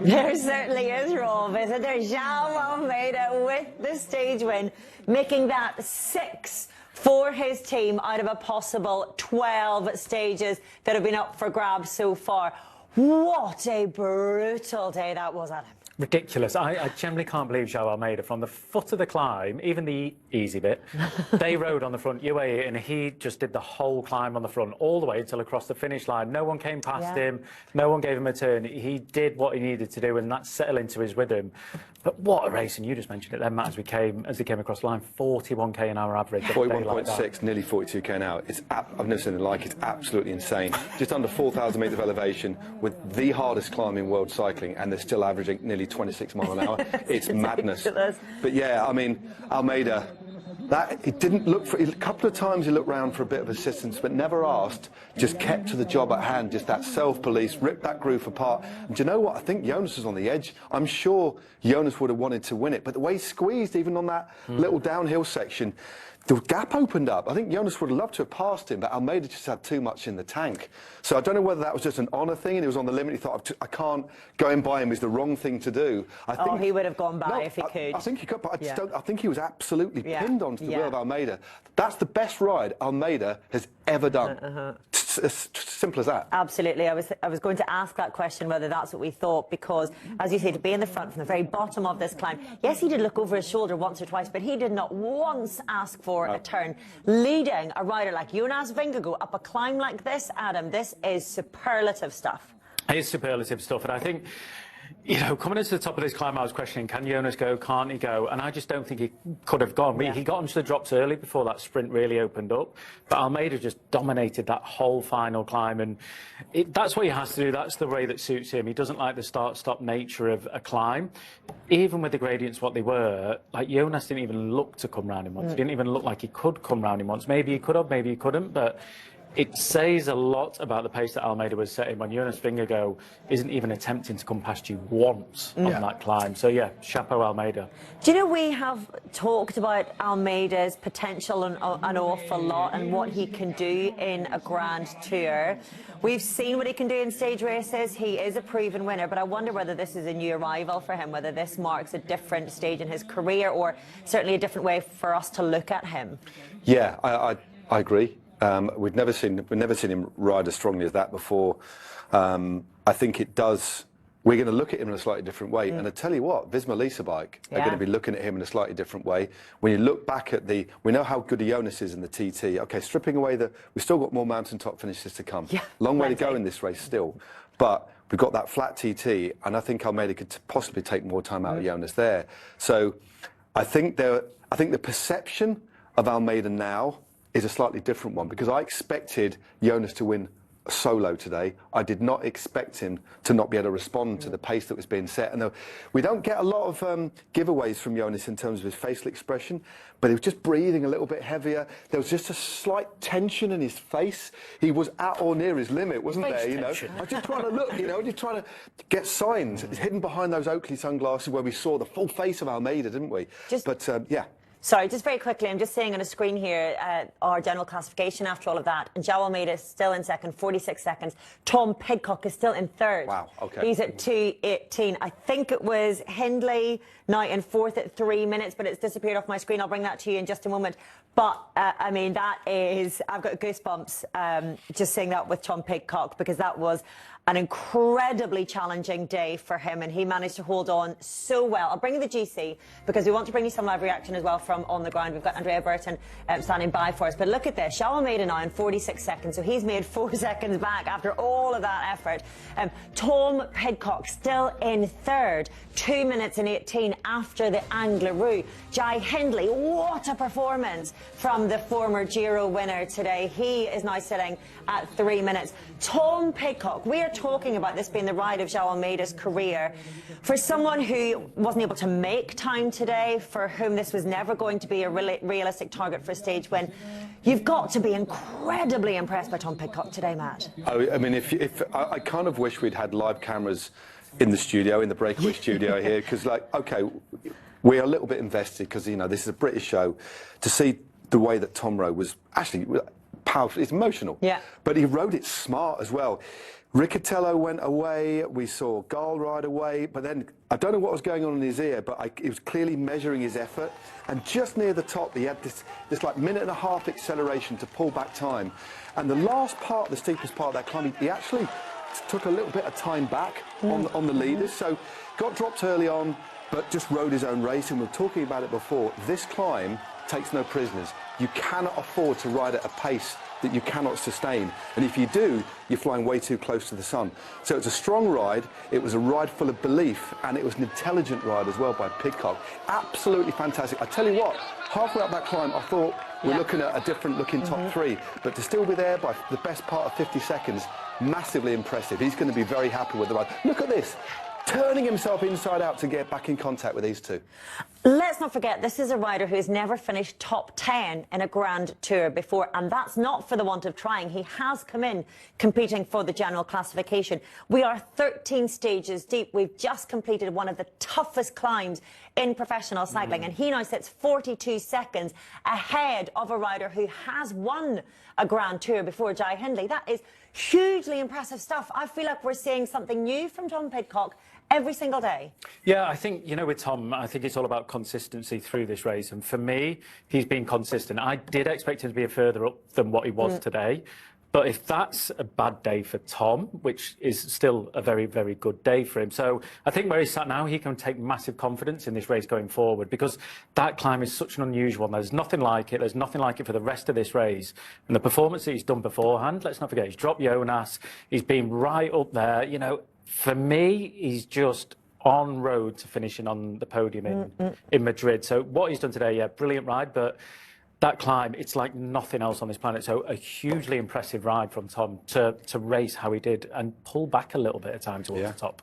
There certainly is, Rob, isn't there? Almeida with the stage win, making that 6 for his team out of a possible 12 stages that have been up for grabs so far. What a brutal day that was, Adam. Ridiculous. I generally can't believe João Almeida, from the foot of the climb, even the easy bit, they rode on the front UAE, and he just did the whole climb on the front all the way until across the finish line. No one came past him, no one gave him a turn. He did what he needed to do, and that settled into his rhythm. But what a race, and you just mentioned it then, Matt, as he came across the line, 41k an hour average. 41.6, nearly 42k an hour. I've never seen anything like it. It's absolutely insane. Just under 4,000 metres of elevation with the hardest climb in world cycling, and they're still averaging nearly 26 miles an hour. It's madness. Ridiculous. But yeah, I mean, Almeida, it didn't look for, a couple of times he looked round for a bit of assistance, but never asked, just kept to the job at hand, just that self-police, ripped that group apart. And do you know what? I think Jonas was on the edge. I'm sure Jonas would have wanted to win it, but the way he squeezed, even on that little downhill section, the gap opened up. I think Jonas would have loved to have passed him, but Almeida just had too much in the tank. So I don't know whether that was just an honour thing and he was on the limit. He thought, I can't, going by him is the wrong thing to do. I think he would have gone by if he could. I think he could, but I think he was absolutely pinned onto the wheel of Almeida. That's the best ride Almeida has ever done. As simple as that. Absolutely. I was going to ask that question, whether that's what we thought, because, as you say, to be in the front from the very bottom of this climb, yes, he did look over his shoulder once or twice, but he did not once ask for a turn. Leading a rider like Jonas Vingegaard up a climb like this, Adam, this is superlative stuff. It is superlative stuff, and I think, you know, coming into the top of this climb, I was questioning, can Jonas go, can't he go? And I just don't think he could have gone. He got onto the drops early before that sprint really opened up, but Almeida just dominated that whole final climb, and that's what he has to do. That's the way that suits him. He doesn't like the start-stop nature of a climb. Even with the gradients what they were, like, Jonas didn't even look to come round him once. He didn't even look like he could come round him once. Maybe he could have, maybe he couldn't, but it says a lot about the pace that Almeida was setting when Jonas Vingegaard isn't even attempting to come past you once on that climb. So yeah, chapeau Almeida. Do you know, we have talked about Almeida's potential an awful lot and what he can do in a Grand Tour. We've seen what he can do in stage races. He is a proven winner, but I wonder whether this is a new arrival for him, whether this marks a different stage in his career, or certainly a different way for us to look at him. Yeah, I agree. We've never seen him ride as strongly as that before. I think it does. We're going to look at him in a slightly different way. And I tell you what, Visma Lease bike are going to be looking at him in a slightly different way. When you look back at we know how good Jonas is in the TT. Okay, stripping away we've still got more mountaintop finishes to come. Long way to go in this race still. But we've got that flat TT, and I think Almeida could possibly take more time out of Jonas there. So I think the perception of Almeida now is a slightly different one, because I expected Jonas to win solo today. I did not expect him to not be able to respond to the pace that was being set. And we don't get a lot of giveaways from Jonas in terms of his facial expression, but he was just breathing a little bit heavier. There was just a slight tension in his face. He was at or near his limit, wasn't there? You know, I was just trying to look, you know, just trying to get signs. It's hidden behind those Oakley sunglasses where we saw the full face of Almeida, didn't we? Yeah. Sorry, just very quickly, I'm just seeing on a screen here our general classification after all of that. And João Almeida is still in second, 46 seconds. Tom Pidcock is still in third. Wow, okay. He's at 2:18. I think it was Hindley now in fourth at 3 minutes, but it's disappeared off my screen. I'll bring that to you in just a moment. But, I mean, that is, I've got goosebumps just seeing that with Tom Pidcock, because that was an incredibly challenging day for him, and he managed to hold on so well. I'll bring you the GC, because we want to bring you some live reaction as well from on the ground. We've got Andrea Burton standing by for us. But look at this. João Almeida now in 46 seconds, so he's made 4 seconds back after all of that effort. Tom Pidcock still in third, 2 minutes and 18 after the Angleroo. Jai Hindley, what a performance from the former Giro winner today. He is now sitting at 3 minutes. Tom Pidcock, we are talking about this being the ride of João Almeida's career. For someone who wasn't able to make time today, for whom this was never going to be a realistic target for a stage win, you've got to be incredibly impressed by Tom Pidcock today, Matt. I mean, I kind of wish we'd had live cameras in the studio, in the Breakaway studio here, because, like, okay, we're a little bit invested because, you know, this is a British show. To see the way that Tom rode was actually powerful. It's emotional. Yeah. But he rode it smart as well. Riccatello went away. We saw Gall ride away. But then I don't know what was going on in his ear, but he was clearly measuring his effort. And just near the top, he had this like minute and a half acceleration to pull back time. And the last part, the steepest part of that climb, he actually took a little bit of time back on the leaders. So got dropped early on, but just rode his own race. And we were talking about it before. This climb takes no prisoners. You cannot afford to ride at a pace that you cannot sustain. And if you do, you're flying way too close to the sun. So it's a strong ride. It was a ride full of belief, and it was an intelligent ride as well by Pidcock. Absolutely fantastic. I tell you what, halfway up that climb, I thought we're looking at a different looking top three. But to still be there by the best part of 50 seconds, massively impressive. He's going to be very happy with the ride. Look at this. Turning himself inside out to get back in contact with these two. Let's not forget, this is a rider who has never finished top 10 in a Grand Tour before, and that's not for the want of trying. He has come in competing for the general classification. We are 13 stages deep. We've just completed one of the toughest climbs in professional cycling, and he now sits 42 seconds ahead of a rider who has won a Grand Tour before, Jai Hindley. That is hugely impressive stuff. I feel like we're seeing something new from Tom Pidcock every single day. Yeah, I think, you know, with Tom, I think it's all about consistency through this race. And for me, he's been consistent. I did expect him to be further up than what he was today. But if that's a bad day for Tom, which is still a very, very good day for him. So I think where he's sat now, he can take massive confidence in this race going forward, because that climb is such an unusual one. There's nothing like it. There's nothing like it for the rest of this race. And the performance that he's done beforehand, let's not forget, he's dropped Jonas. He's been right up there. You know, for me, he's just on road to finishing on the podium in Madrid. So what he's done today, yeah, brilliant ride, but that climb, it's like nothing else on this planet. So a hugely impressive ride from Tom to race how he did and pull back a little bit of time towards the top.